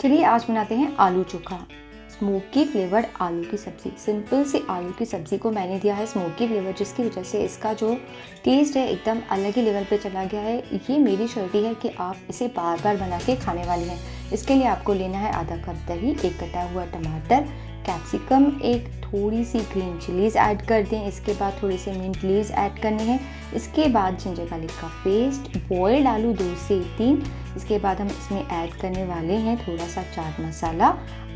चलिए आज बनाते हैं आलू चोखा, स्मोकी फ्लेवर्ड आलू की सब्ज़ी। सिंपल सी आलू की सब्ज़ी को मैंने दिया है स्मोकी फ्लेवर, जिसकी वजह से इसका जो टेस्ट है एकदम अलग ही लेवल पे चला गया है। ये मेरी श्योरिटी है कि आप इसे बार बार बना के खाने वाली हैं। इसके लिए आपको लेना है आधा कप दही, एक कटा हुआ टमाटर, कैप्सिकम, एक थोड़ी सी ग्रीन चिलीज़ ऐड कर दें। इसके बाद थोड़े से मिंट लीव्स ऐड करने हैं। इसके बाद जिंजर गार्लिक का पेस्ट, बॉयल्ड आलू 2 से 3। इसके बाद हम इसमें ऐड करने वाले हैं थोड़ा सा चाट मसाला।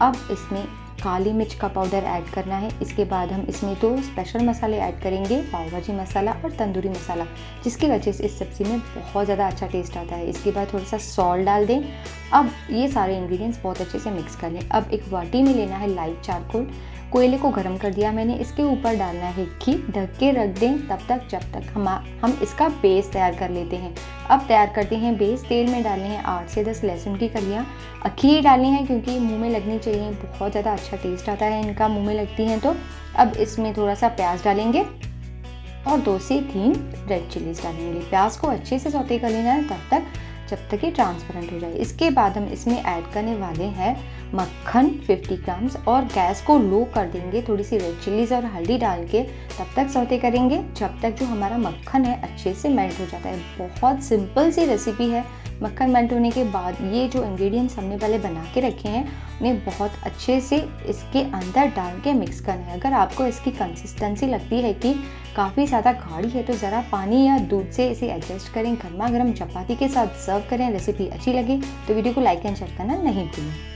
अब इसमें काली मिर्च का पाउडर ऐड करना है। इसके बाद हम इसमें 2 स्पेशल मसाले ऐड करेंगे, पाव भाजी मसाला और तंदूरी मसाला, जिसकी वजह से इस सब्ज़ी में बहुत ज़्यादा अच्छा टेस्ट आता है। इसके बाद थोड़ा सा सॉल्ट डाल दें। अब ये सारे इंग्रेडिएंट्स बहुत अच्छे से मिक्स कर लें। अब एक वाटी में लेना है लाइट चारकोल, कोयले को गर्म कर दिया मैंने। इसके ऊपर डालना है घी, ढक के रख दें तब तक जब तक हम इसका बेस तैयार कर लेते हैं। अब तैयार करते हैं बेस। तेल में डालने हैं 8 से 10 लहसुन की कलियाँ। अखीर डालनी है क्योंकि मुंह में लगनी चाहिए, बहुत ज़्यादा अच्छा टेस्ट आता है इनका मुंह में लगती हैं तो। अब इसमें थोड़ा सा प्याज डालेंगे और 2 से 3 रेड चिलीज डालेंगे। प्याज को अच्छे से सौते कर लेना है तब तक जब तक ये ट्रांसपेरेंट हो जाए। इसके बाद हम इसमें ऐड करने वाले हैं मक्खन 50 ग्राम्स और गैस को लो कर देंगे। थोड़ी सी रेड चिलीज और हल्दी डाल के तब तक सौते करेंगे जब तक जो हमारा मक्खन है अच्छे से मेल्ट हो जाता है। बहुत सिंपल सी रेसिपी है। मक्खन मेल्ट होने के बाद ये जो इंग्रेडिएंट्स हमने पहले बना के रखे हैं उन्हें बहुत अच्छे से इसके अंदर डाल के मिक्स करना है। अगर आपको इसकी कंसिस्टेंसी लगती है कि काफ़ी ज़्यादा गाढ़ी है तो ज़रा पानी या दूध से इसे एडजस्ट करें। गर्मा गर्म चपाती के साथ सर्व करें। रेसिपी अच्छी लगे तो वीडियो को लाइक एंड शेयर करना नहीं भूलें।